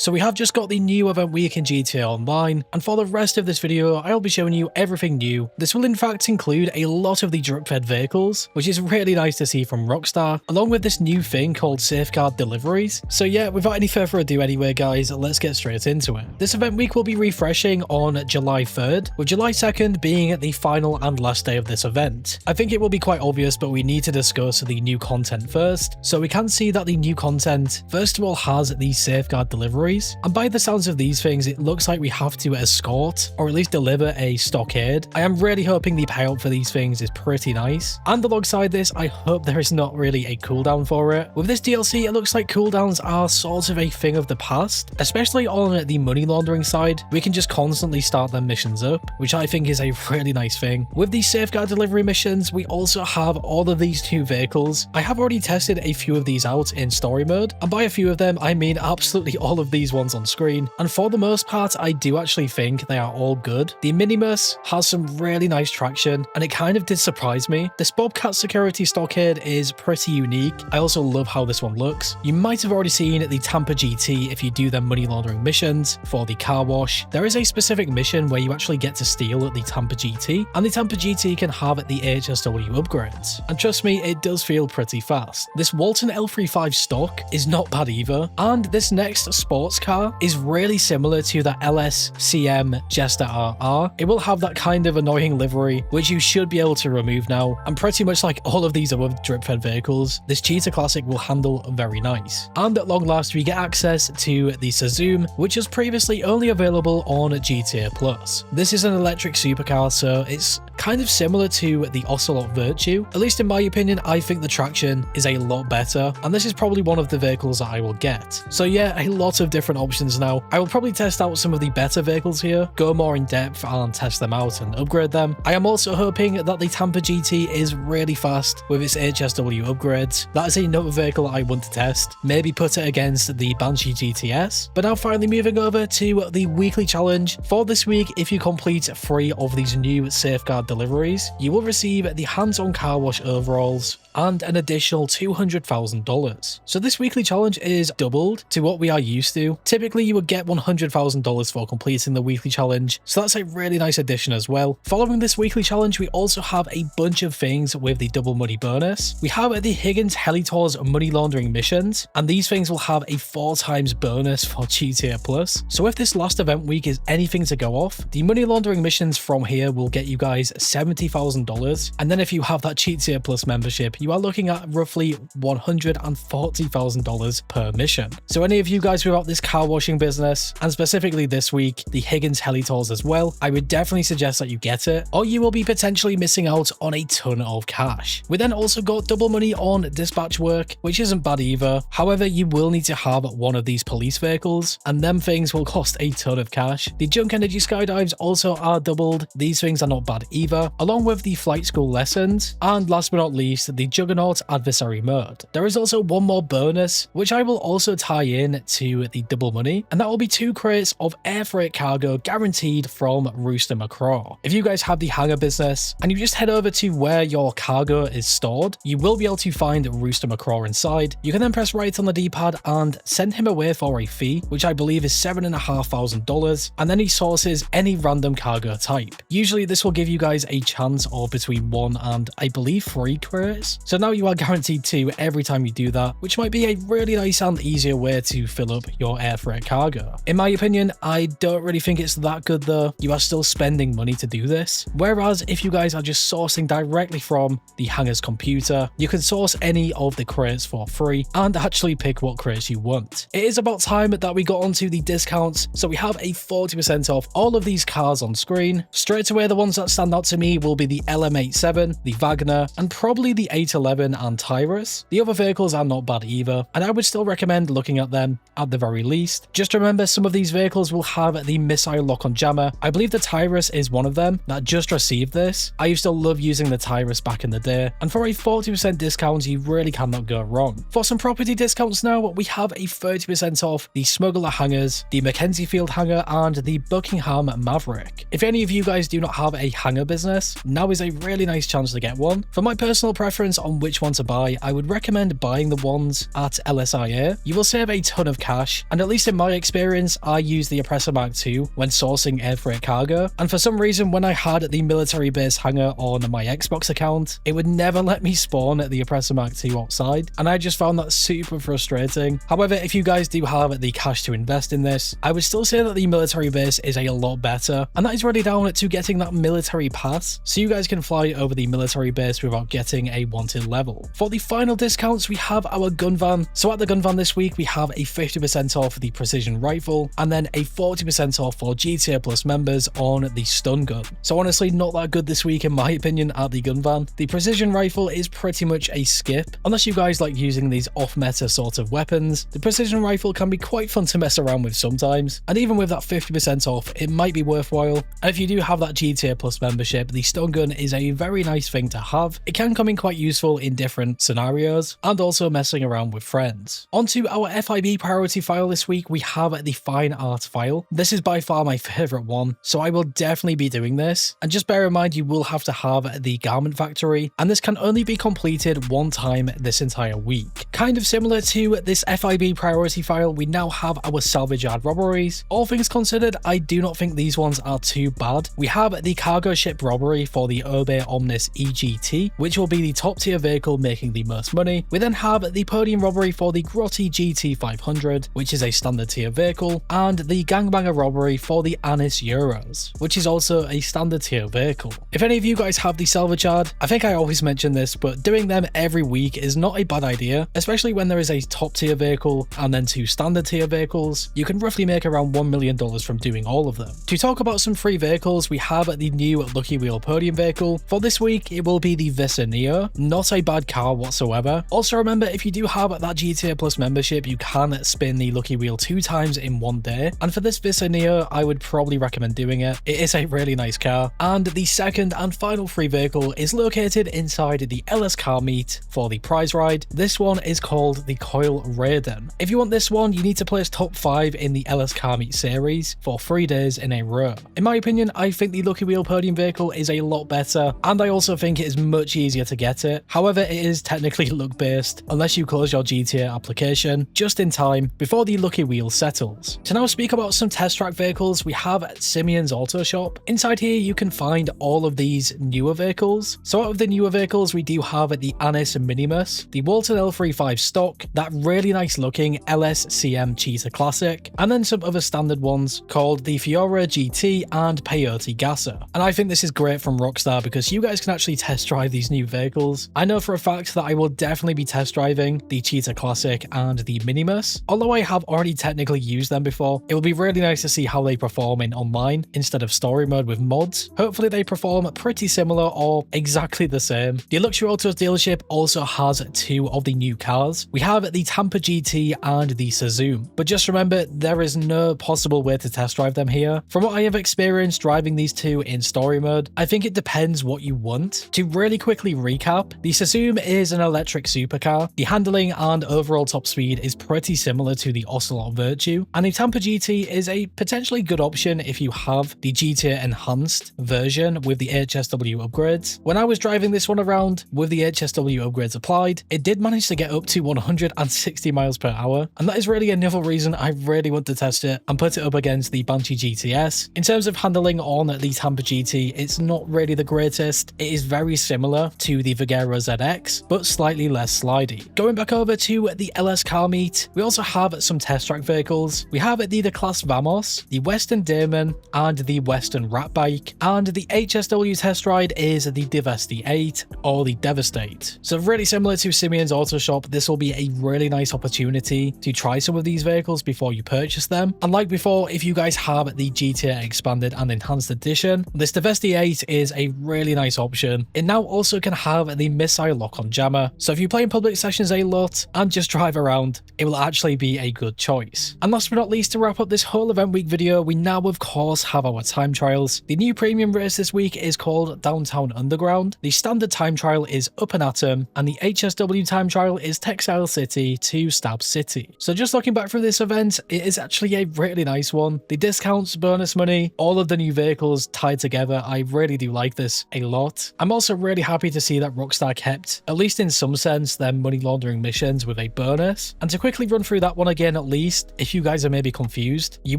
So we have just got the new event week in GTA Online, and for the rest of this video, I'll be showing you everything new. This will in fact include a lot of the drip-fed vehicles, which is really nice to see from Rockstar, along with this new thing called safeguard deliveries. So yeah, without any further ado anyway guys, let's get straight into it. This event week will be refreshing on July 3rd, with July 2nd being the final and last day of this event. I think it will be quite obvious, but we need to discuss the new content first. So we can see that the new content, first of all, has these safeguard deliveries, and by the sounds of these things, it looks like we have to escort, or at least deliver a stockade. I am really hoping the payout for these things is pretty nice, and alongside this, I hope there is not really a cooldown for it. With this DLC, it looks like cooldowns are sort of a thing of the past, especially on the money laundering side. We can just constantly start them missions up, which I think is a really nice thing. With these safeguard delivery missions, we also have all of these new vehicles. I have already tested a few of these out in story mode, and by a few of them, I mean absolutely all of these ones on screen, and for the most part, I do actually think they are all good. The Minimus has some really nice traction, and it kind of did surprise me. This Bobcat security stockade is pretty unique. I also love how this one looks. You might have already seen the Tampa GT if you do their money laundering missions. For the car wash, there is a specific mission where you actually get to steal the Tampa GT, and the Tampa GT can have the HSW upgrades, and trust me, it does feel pretty fast. This Walton L35 stock is not bad either, and this next sports car is really similar to the LSCM Jester RR. It will have that kind of annoying livery, which you should be able to remove now, and pretty much like all of these other drip-fed vehicles, this Cheetah Classic will handle very nice. And at long last, we get access to the Suzume, which was previously only available on GTA Plus. This is an electric supercar, so it's kind of similar to the Ocelot Virtue. At least in my opinion, I think the traction is a lot better, and this is probably one of the vehicles that I will get. So yeah, a lot of different options now. I will probably test out some of the better vehicles here, go more in depth and test them out and upgrade them. I am also hoping that the Tampa GT is really fast with its HSW upgrades. That is another vehicle I want to test, maybe put it against the Banshee GTS. But now finally moving over to the weekly challenge. For this week, if you complete 3 of these new safeguard deliveries, you will receive the hands-on car wash overalls and an additional $200,000. So this weekly challenge is doubled to what we are used to. Typically, you would get $100,000 for completing the weekly challenge, so that's a really nice addition as well. Following this weekly challenge, we also have a bunch of things with the double money bonus. We have the Higgins Helitor's money laundering missions, and these things will have a 4 times bonus for GTA Plus. So if this last event week is anything to go off, the money laundering missions from here will get you guys $70,000, and then if you have that GTA Plus membership, you are looking at roughly $140,000 per mission. So any of you guys without this car washing business, and specifically this week, the Higgins Helitors as well, I would definitely suggest that you get it, or you will be potentially missing out on a ton of cash. We then also got double money on dispatch work, which isn't bad either. However, you will need to have one of these police vehicles, and them things will cost a ton of cash. The junk energy skydives also are doubled. These things are not bad either, along with the flight school lessons, and last but not least, the Juggernaut adversary mode. There is also one more bonus, which I will also tie in to the double money, and that will be 2 crates of air freight cargo guaranteed from Rooster McCraw. If you guys have the hangar business, and you just head over to where your cargo is stored, you will be able to find Rooster McCraw inside. You can then press right on the D-pad and send him away for a fee, which I believe is $7,500, and then he sources any random cargo type. Usually this will give you guys a chance of between 1 and I believe 3 crates. So now you are guaranteed 2 every time you do that, which might be a really nice and easier way to fill up your air freight cargo. In my opinion, I don't really think it's that good though. You are still spending money to do this. Whereas if you guys are just sourcing directly from the hangar's computer, you can source any of the crates for free and actually pick what crates you want. It is about time that we got onto the discounts, so we have a 40% off all of these cars on screen. Straight away, the ones that stand out to me will be the LM87, the Wagner, and probably the 811 and Tyrus. The other vehicles are not bad either, and I would still recommend looking at them at the very least. Just remember, some of these vehicles will have the missile lock-on jammer. I believe the Tyrus is one of them that just received this. I used to love using the Tyrus back in the day, and for a 40% discount, you really cannot go wrong. For some property discounts now, we have a 30% off the Smuggler hangars, the Mackenzie Field hangar, and the Buckingham Maverick. If any of you guys do not have a hangar business, now is a really nice chance to get one. For my personal preference, on which one to buy, I would recommend buying the ones at LSIA. You will save a ton of cash, and at least in my experience, I use the Oppressor Mark II when sourcing air freight cargo, and for some reason when I had the military base hangar on my Xbox account, it would never let me spawn the Oppressor Mark II outside, and I just found that super frustrating. However, if you guys do have the cash to invest in this, I would still say that the military base is a lot better, and that is really down to getting that military pass, so you guys can fly over the military base without getting a wanted level. For the final discounts, we have our gun van. So at the gun van this week, we have a 50% off for the precision rifle, and then a 40% off for GTA Plus members on the stun gun. So honestly, not that good this week in my opinion at the gun van. The precision rifle is pretty much a skip. Unless you guys like using these off-meta sort of weapons, the precision rifle can be quite fun to mess around with sometimes, and even with that 50% off, it might be worthwhile. And if you do have that GTA Plus membership, the stun gun is a very nice thing to have. It can come in quite useful in different scenarios, and also messing around with friends. Onto our FIB priority file this week, we have the fine art file. This is by far my favorite one, so I will definitely be doing this. And just bear in mind, you will have to have the garment factory, and this can only be completed one time this entire week. Kind of similar to this FIB priority file, we now have our salvage yard robberies. All things considered, I do not think these ones are too bad. We have the cargo ship robbery for the Obe Omnis EGT, which will be the top tier vehicle making the most money. We then have the podium robbery for the Grotti GT 500, which is a standard tier vehicle, and the gangbanger robbery for the Anis Euros, which is also a standard tier vehicle. If any of you guys have the salvage yard, I think I always mention this, but doing them every week is not a bad idea, especially when there is a top tier vehicle and then 2 standard tier vehicles. You can roughly make around $1 million from doing all of them. To talk about some free vehicles, we have the new Lucky Wheel podium vehicle. For this week, it will be the Evizcerate, not a bad car whatsoever. Also remember, if you do have that GTA Plus membership, you can spin the Lucky Wheel 2 times in one day, and for this Evizcerate, I would probably recommend doing it. It is a really nice car. And the second and final free vehicle is located inside the LS car meet for the prize ride. This one is called the Coil Raiden. If you want this one, you need to place top 5 in the LS car meet series for 3 days in a row. In my opinion, I think the Lucky Wheel podium vehicle is a lot better, and I also think it is much easier to get it. However, it is technically luck based unless you close your GTA application just in time before the Lucky Wheel settles. To now speak about some test track vehicles, we have Simeone's Autoshop. Inside here, you can find all of these newer vehicles. So out of the newer vehicles, we do have the Anis Minimus, the Walton L35 stock, that really nice looking LSCM Cheetah Classic, and then some other standard ones called the Fiora GT and Peyote Gasser. And I think this is great from Rockstar because you guys can actually test drive these new vehicles. I know for a fact that I will definitely be test driving the Cheetah Classic and the Minimus. Although I have already technically used them before, it will be really nice to see how they perform in online instead of story mode with mods. Hopefully they perform pretty similar or exactly the same. The Luxury Autos dealership also has 2 of the new cars. We have the Tampa GT and the Suzume, but just remember, there is no possible way to test drive them here. From what I have experienced driving these 2 in story mode, I think it depends what you want. To really quickly recap, the Suzume is an electric supercar. The handling and overall top speed is pretty similar to the Ocelot Virtue, and the Tampa GT is a potentially good option if you have the GTA Enhanced version with the HSW upgrades. When I was driving this one around with the HSW upgrades applied, it did manage to get up to 160 miles per hour, and that is really another reason I really want to test it and put it up against the Banshee GTS. In terms of handling on the Tampa GT, it's not really the greatest. It is very similar to the Vigero ZX, but slightly less slidey. Going back over to the LS car meet, we also have some test track vehicles. We have the Class Vamos, the Western Daemon, and the Western Rat Bike, and the HSW test ride is the Devastate or the Devastate. So really similar to Simeone's Autoshop, this will be a really nice opportunity to try some of these vehicles before you purchase them. And like before, if you guys have the GTA Expanded and Enhanced Edition, this Devastate is a really nice option. It now also can have the Missile Lock-on Jammer, so if you play in public sessions a lot and just drive around, it will actually be a good choice. And last but not least, to wrap up this whole event week video, we now of course have our time trials. The new premium race this week is called Downtown Underground, the standard time trial is Up and Atom, and the HSW time trial is Textile City to Stab City. So just looking back through this event, it is actually a really nice one. The discounts, bonus money, all of the new vehicles tied together, I really do like this a lot. I'm also really happy to see that Rockstar are kept, at least in some sense, their money laundering missions with a bonus. And to quickly run through that one again, at least, if you guys are maybe confused, you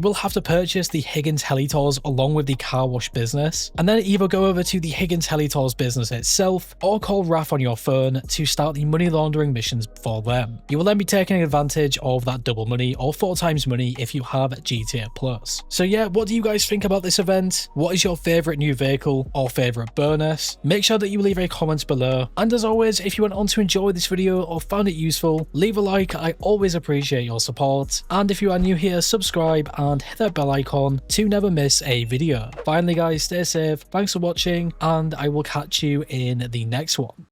will have to purchase the Higgins Helitors along with the car wash business, and then either go over to the Higgins Helitors business itself or call RAF on your phone to start the money laundering missions for them. You will then be taking advantage of that double money or 4 times money if you have GTA Plus. So yeah, what do you guys think about this event? What is your favorite new vehicle or favorite bonus? Make sure that you leave a comment below. And as always, if you went on to enjoy this video or found it useful, leave a like. I always appreciate your support. And if you are new here, subscribe and hit that bell icon to never miss a video. Finally guys, stay safe, thanks for watching, and I will catch you in the next one.